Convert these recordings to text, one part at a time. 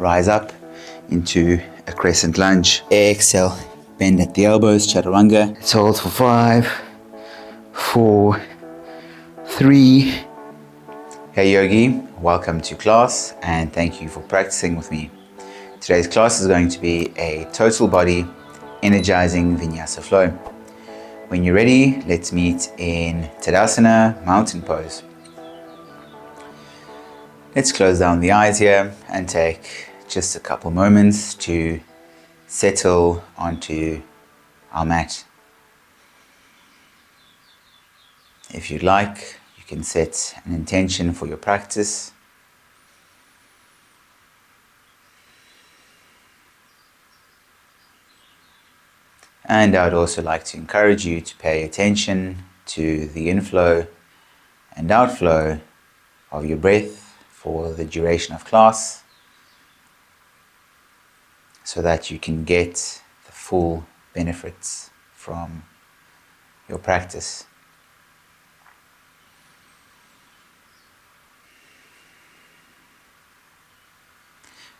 rise up into a crescent lunge. Exhale, bend at the elbows, chaturanga. Let's hold for 5, 4, 3. Hey yogi, welcome to class and thank you for practicing with me. Today's class is going to be a total body energizing vinyasa flow. When you're ready, let's meet in Tadasana, mountain pose. Let's close down the eyes here and take just a couple moments to settle onto our mat. If you'd like, you can set an intention for your practice. And I would also like to encourage you to pay attention to the inflow and outflow of your breath for the duration of class, so that you can get the full benefits from your practice.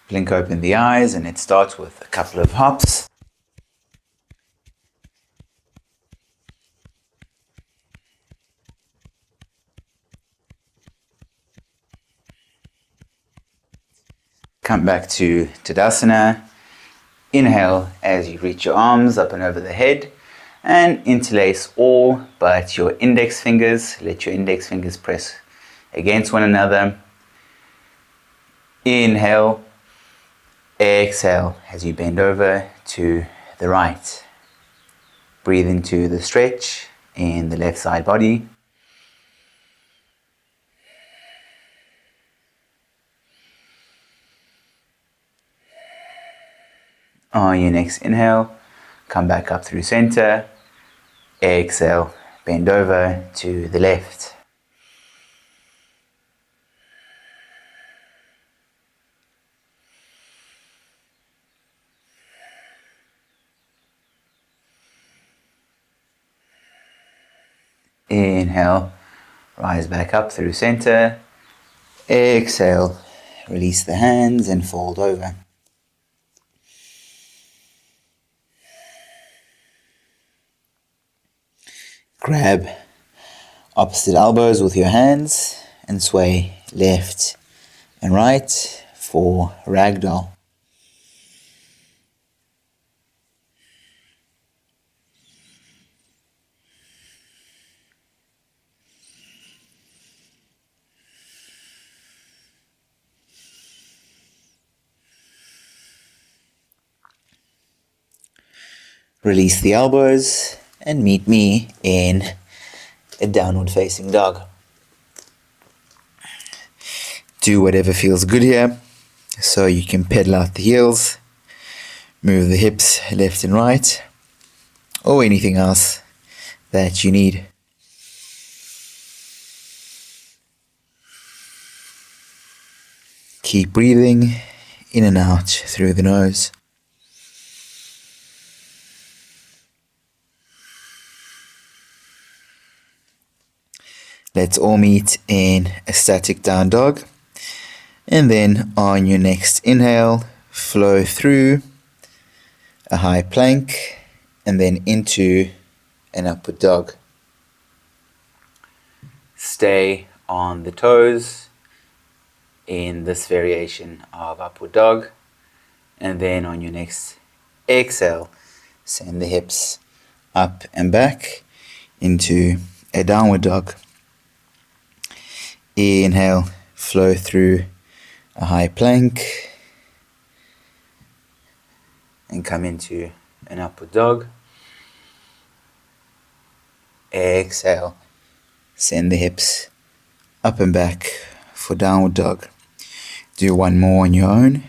Blink open the eyes and let's start with a couple of hops. Come back to Tadasana. Inhale as you reach your arms up and over the head and interlace all but your index fingers. Let your index fingers press against one another. Inhale, exhale as you bend over to the right. Breathe into the stretch in the left side body. On your next inhale, come back up through center. Exhale, bend over to the left. Inhale, rise back up through center. Exhale, release the hands and fold over. Grab opposite elbows with your hands and sway left and right for ragdoll. Release the elbows and meet me in a downward facing dog. Do whatever feels good here. So you can pedal out the heels, move the hips left and right, or anything else that you need. Keep breathing in and out through the nose. Let's all meet in a static down dog. And then on your next inhale, flow through a high plank and then into an upward dog. Stay on the toes in this variation of upward dog. And then on your next exhale, send the hips up and back into a downward dog. Inhale, flow through a high plank and come into an upward dog. Exhale, send the hips up and back for downward dog. Do one more on your own.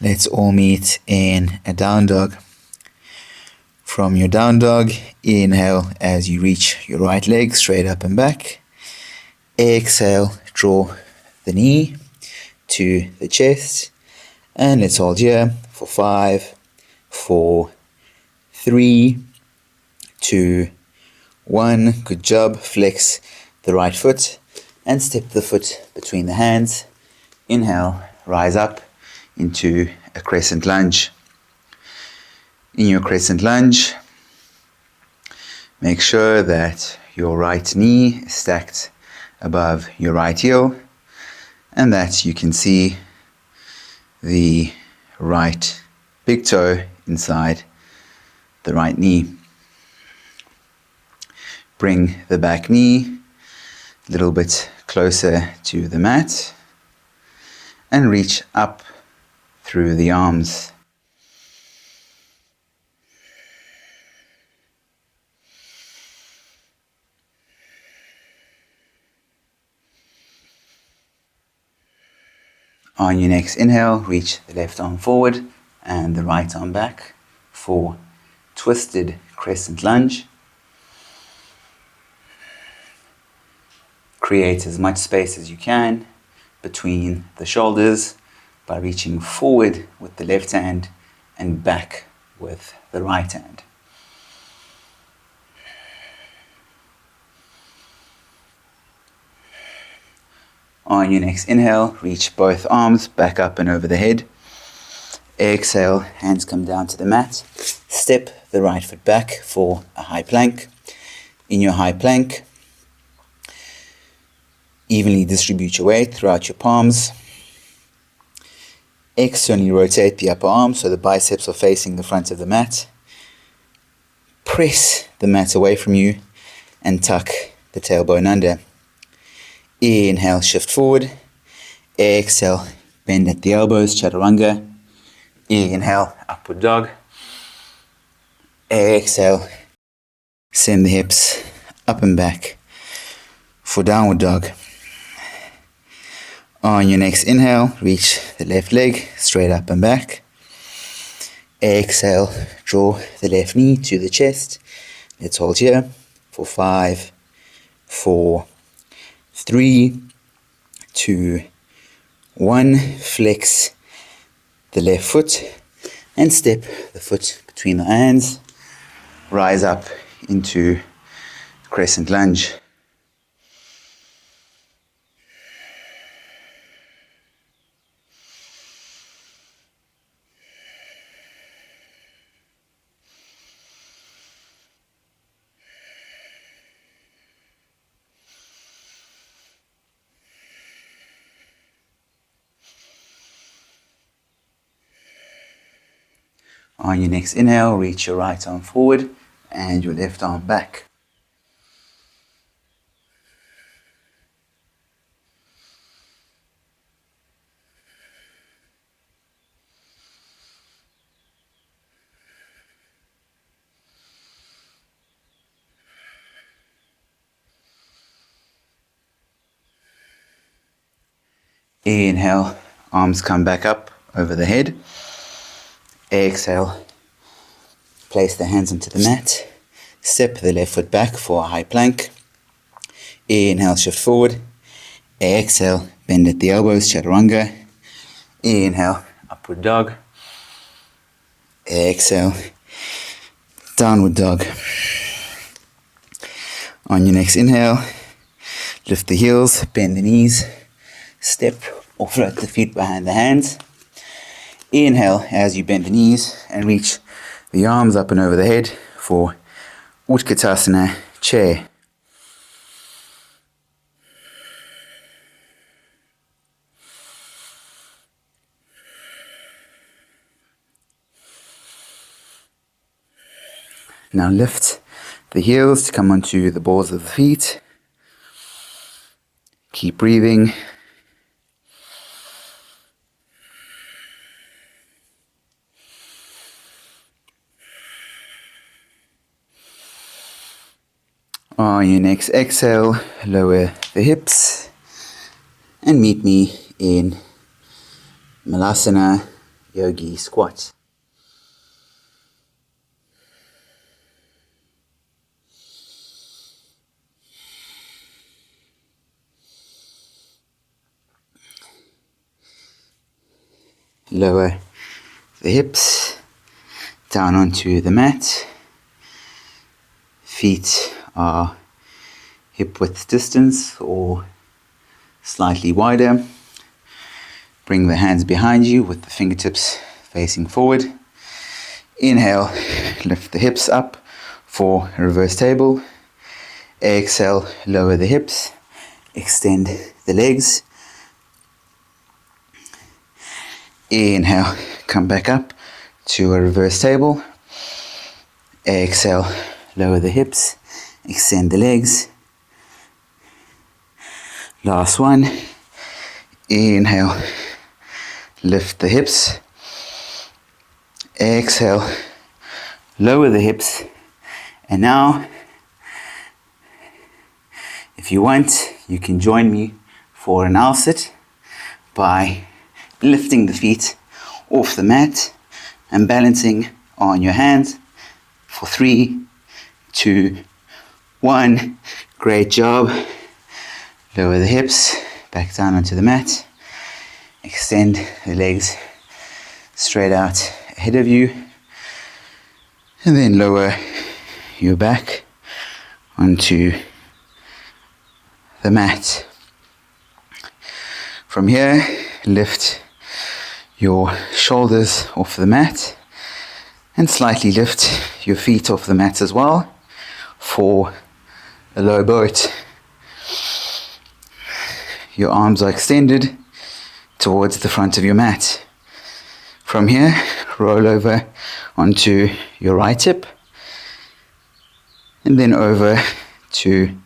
Let's all meet in a down dog. From your down dog, inhale as you reach your right leg straight up and back. Exhale, draw the knee to the chest. And let's hold here for 5, 4, 3, 2, 1. Good job. Flex the right foot and step the foot between the hands. Inhale, rise up into a crescent lunge. In your crescent lunge, make sure that your right knee is stacked above your right heel and that you can see the right big toe inside the right knee. Bring the back knee a little bit closer to the mat and reach up through the arms. On your next inhale, reach the left arm forward and the right arm back for twisted crescent lunge. Create as much space as you can between the shoulders by reaching forward with the left hand and back with the right hand. On your next inhale, reach both arms back up and over the head. Exhale, hands come down to the mat. Step the right foot back for a high plank. In your high plank, evenly distribute your weight throughout your palms. Externally rotate the upper arm so the biceps are facing the front of the mat. Press the mat away from you and tuck the tailbone under. Inhale, shift forward. Exhale, bend at the elbows, chaturanga. Inhale, upward dog. Exhale, send the hips up and back for downward dog. On your next inhale, reach the left leg straight up and back. Exhale, draw the left knee to the chest. Let's hold here for 5, 4, 3, 2, 1. Flex the left foot and step the foot between the hands. Rise up into crescent lunge. On your next inhale, reach your right arm forward and your left arm back. Inhale, arms come back up over the head. Exhale, place the hands onto the mat. Step the left foot back for a high plank. Inhale, shift forward. Exhale, bend at the elbows, chaturanga. Inhale, upward dog. Exhale, downward dog. On your next inhale, lift the heels, bend the knees, step or float the feet behind the hands. Inhale as you bend the knees and reach the arms up and over the head for Utkatasana chair. Now lift the heels to come onto the balls of the feet. Keep breathing. On your next exhale, lower the hips and meet me in Malasana Yogi Squat. lower the hips down onto the mat. Feet are hip width distance or slightly wider. Bring the hands behind you with the fingertips facing forward. Inhale, lift the hips up for a reverse table. Exhale, lower the hips, extend the legs. Inhale, come back up to a reverse table. Exhale, lower the hips, extend the legs. Last one. Inhale, lift the hips. Exhale, lower the hips. And now, if you want, you can join me for an owl sit by lifting the feet off the mat and balancing on your hands for 3, 2, 1. Great job. Lower the hips back down onto the mat. Extend the legs straight out ahead of you. And then lower your back onto the mat. From here, lift your shoulders off the mat and slightly lift your feet off the mat as well for a low boat. Your arms are extended towards the front of your mat. From here, roll over onto your right hip and then over to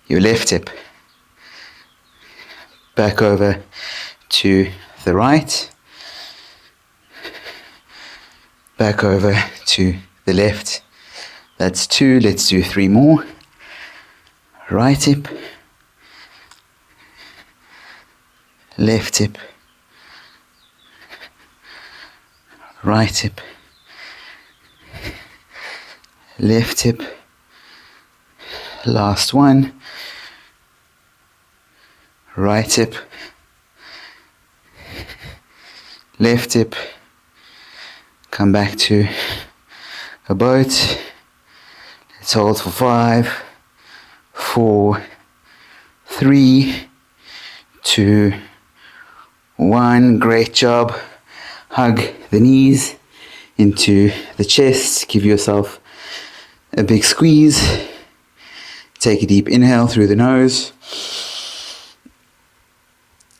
your left hip. Back over to the right. Back over to the left. That's 2. Let's do 3 more. Right hip. Left hip. Right hip. Left hip. Last one. Right hip. Left hip. Come back to a boat. Let's hold for 5, 4, 3, 2, 1. Great job. Hug the knees into the chest. Give yourself a big squeeze. Take a deep inhale through the nose.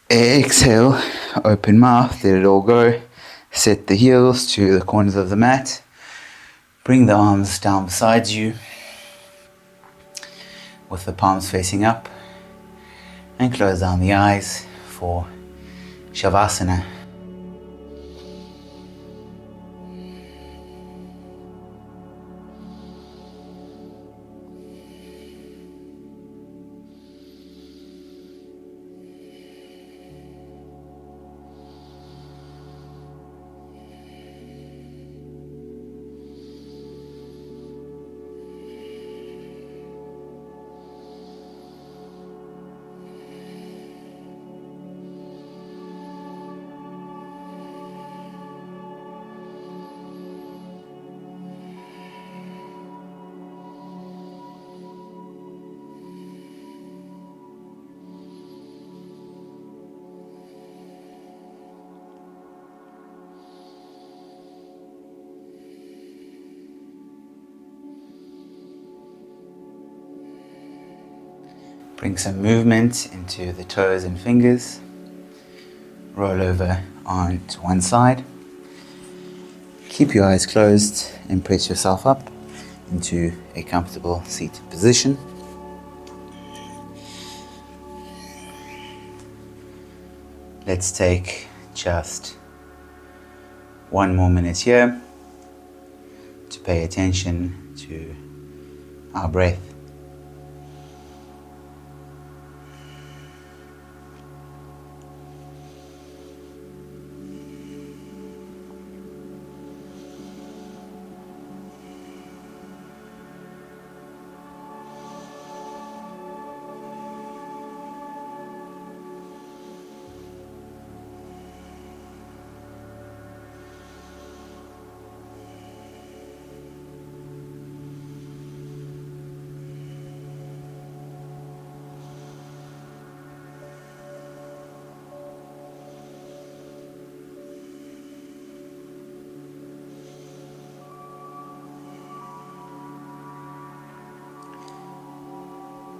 Exhale, open mouth, let it all go. Set the heels to the corners of the mat. Bring the arms down beside you with the palms facing up. And close down the eyes for Savasana. Bring some movement into the toes and fingers. Roll over onto one side. Keep your eyes closed and press yourself up into a comfortable seated position. Let's take just 1 more minute here to pay attention to our breath.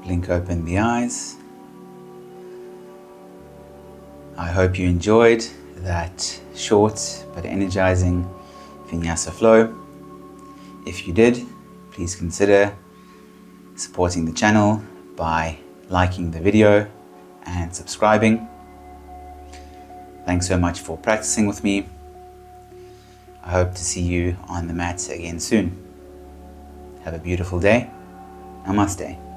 Blink open the eyes. I hope you enjoyed that short but energizing Vinyasa flow. If you did, please consider supporting the channel by liking the video and subscribing. Thanks so much for practicing with me. I hope to see you on the mat again soon. Have a beautiful day. Namaste.